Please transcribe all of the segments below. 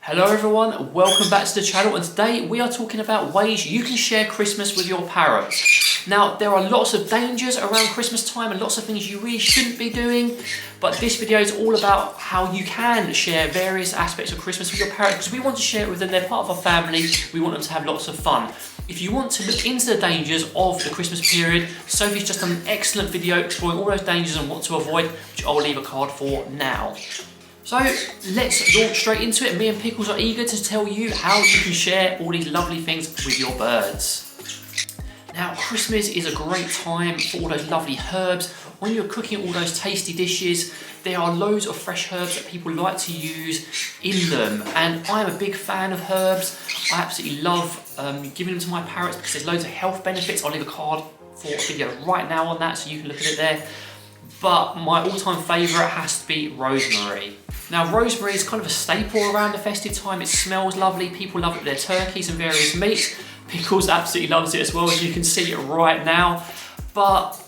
Hello everyone, welcome back to the channel, and today we are talking about ways you can share Christmas with your parrots. Now, there are lots of dangers around Christmas time and lots of things you really shouldn't be doing, but this video is all about how you can share various aspects of Christmas with your parrot, because we want to share it with them. They're part of our family, we want them to have lots of fun. If you want to look into the dangers of the Christmas period, Sophie's just done an excellent video exploring all those dangers and what to avoid, which I'll leave a card for now. So let's launch straight into it. Me and Pickles are eager to tell you how you can share all these lovely things with your birds. Now, Christmas is a great time for all those lovely herbs. When you're cooking all those tasty dishes, there are loads of fresh herbs that people like to use in them. And I'm a big fan of herbs. I absolutely love giving them to my parrots because there's loads of health benefits. I'll leave a card for a video right now on that so you can look at it there. But my all-time favourite has to be rosemary. Now, rosemary is kind of a staple around the festive time. It smells lovely. People love it with their turkeys and various meats. Pickles absolutely loves it as well, as you can see it right now. But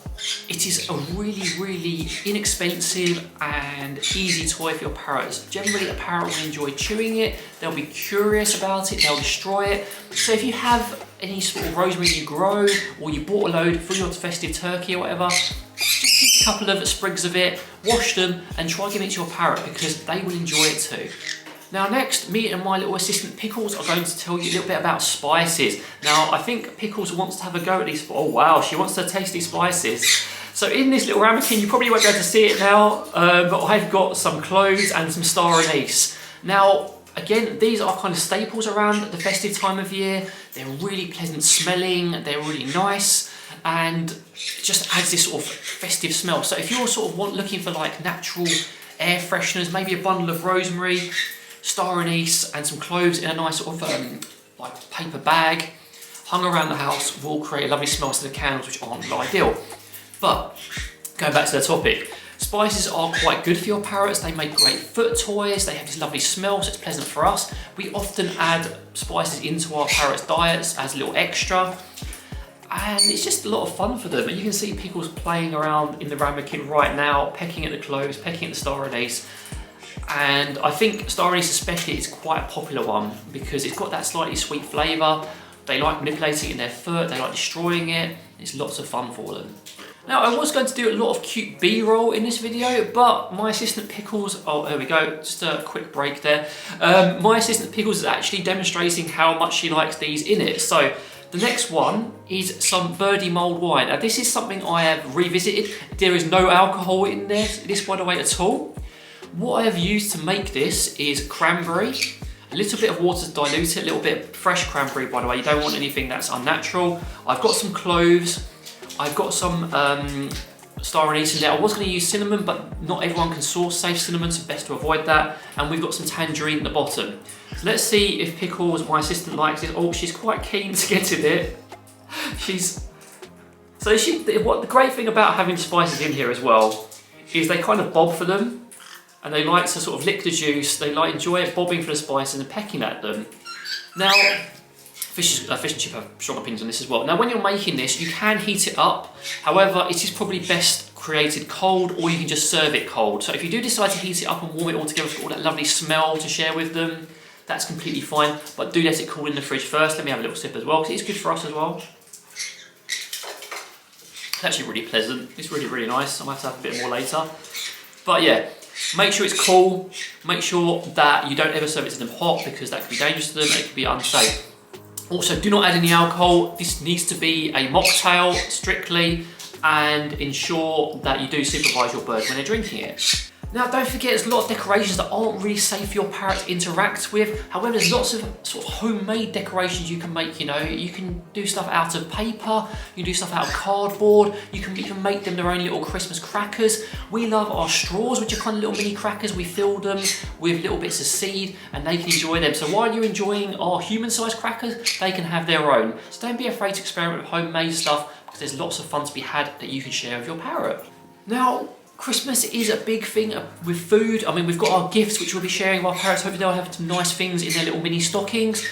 it is a really inexpensive and easy toy for your parrots. Generally, a parrot will enjoy chewing it. They'll be curious about it. They'll destroy it. So if you have any sort of rosemary you grow, or you bought a load for your festive turkey or whatever, just take a couple of sprigs of it, wash them, and try giving it to your parrot because they will enjoy it too. Now next, me and my little assistant Pickles are going to tell you a little bit about spices. Now, I think Pickles wants to have a go at these. Oh wow, she wants to taste these spices. So in this little ramekin, you probably won't be able to see it now, but I've got some cloves and some star anise. Now, again, these are kind of staples around the festive time of year. They're really pleasant smelling, they're really nice, and it just adds this sort of festive smell. So if you're sort of looking for like natural air fresheners, maybe a bundle of rosemary, star anise and some cloves in a nice sort of like paper bag hung around the house will create a lovely smell to the candles, which aren't ideal. But going back to the topic, spices are quite good for your parrots. They make great foot toys. They have this lovely smell, so it's pleasant for us. We often add spices into our parrots' diets as a little extra, and it's just a lot of fun for them. And you can see Pickles playing around in the ramekin right now, pecking at the cloves, pecking at the star anise. And I think star anise especially is quite a popular one because it's got that slightly sweet flavour. They like manipulating it in their foot, they like destroying it. It's lots of fun for them. Now, I was going to do a lot of cute B-roll in this video, but my assistant Pickles, oh, there we go, just a quick break there. My assistant Pickles is actually demonstrating how much she likes these in it. So the next one is some birdie mulled wine. Now, this is something I have revisited. There is no alcohol in this, by the way, at all. What I have used to make this is cranberry, a little bit of water to dilute it, a little bit of fresh cranberry, by the way. You don't want anything that's unnatural. I've got some cloves. I've got some star anise in there. I was going to use cinnamon, but not everyone can source safe cinnamon, so best to avoid that. And we've got some tangerine at the bottom. So let's see if Pickles, my assistant, likes it. Oh, she's quite keen to get in it. What the great thing about having spices in here as well is they kind of bob for them, and they like to sort of lick the juice. They like enjoy it, bobbing for the spices and pecking at them. Now, fish and chip have strong opinions on this as well. Now, when you're making this, you can heat it up. However, it is probably best created cold, or you can just serve it cold. So if you do decide to heat it up and warm it all together for all that lovely smell to share with them, that's completely fine. But do let it cool in the fridge first. Let me have a little sip as well, because it's good for us as well. It's actually really pleasant. It's really nice. I might have to have a bit more later. But yeah, make sure it's cool. Make sure that you don't ever serve it to them hot, because that can be dangerous to them. It can be unsafe. Also, do not add any alcohol. This needs to be a mocktail, strictly, and ensure that you do supervise your birds when they're drinking it. Now, don't forget, there's a lot of decorations that aren't really safe for your parrot to interact with. However, there's lots of sort of homemade decorations you can make. You know, you can do stuff out of paper, you can do stuff out of cardboard, you can even make them their own little Christmas crackers. We love our straws, which are kind of little mini crackers. We fill them with little bits of seed and they can enjoy them. So while you're enjoying our human-sized crackers, they can have their own. So don't be afraid to experiment with homemade stuff, because there's lots of fun to be had that you can share with your parrot. Now, Christmas is a big thing with food. I mean, we've got our gifts, which we'll be sharing with our parrots. Hopefully they'll have some nice things in their little mini stockings.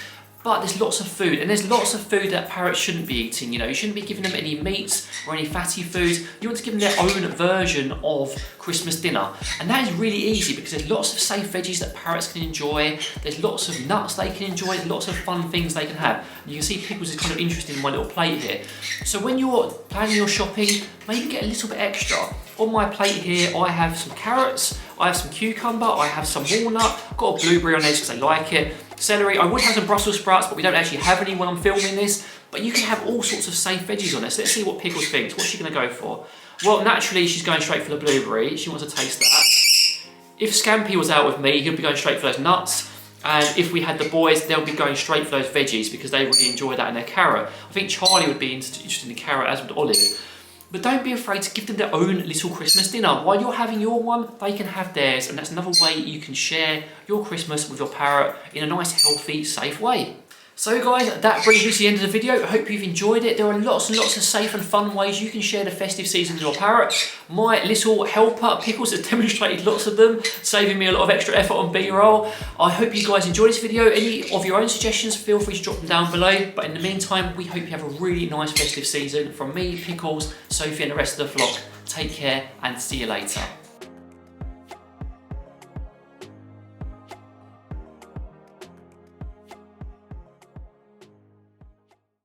But there's lots of food, and there's lots of food that parrots shouldn't be eating. You know, you shouldn't be giving them any meats or any fatty foods. You want to give them their own version of Christmas dinner. And that is really easy because there's lots of safe veggies that parrots can enjoy. There's lots of nuts they can enjoy. There's lots of fun things they can have. And you can see pickles is kind of interested in my little plate here. So when you're planning your shopping, maybe get a little bit extra. On my plate here, I have some carrots, I have some cucumber, I have some walnut, I've got a blueberry on there because I like it. Celery, I would have some Brussels sprouts, but we don't actually have any when I'm filming this. But you can have all sorts of safe veggies on this. Let's see what Pickles thinks. What's she going to go for? Well, naturally, she's going straight for the blueberry. She wants to taste that. If Scampy was out with me, he'd be going straight for those nuts. And if we had the boys, they'll be going straight for those veggies because they really enjoy that in their carrot. I think Charlie would be interested in the carrot, as would Olive. But don't be afraid to give them their own little Christmas dinner. While you're having your one, they can have theirs, and that's another way you can share your Christmas with your parrot in a nice, healthy, safe way. So guys, that brings me to the end of the video. I hope you've enjoyed it. There are lots and lots of safe and fun ways you can share the festive season with your parrot. My little helper, Pickles, has demonstrated lots of them, saving me a lot of extra effort on B-roll. I hope you guys enjoyed this video. Any of your own suggestions, feel free to drop them down below. But in the meantime, we hope you have a really nice festive season. From me, Pickles, Sophie and the rest of the flock. Take care and see you later.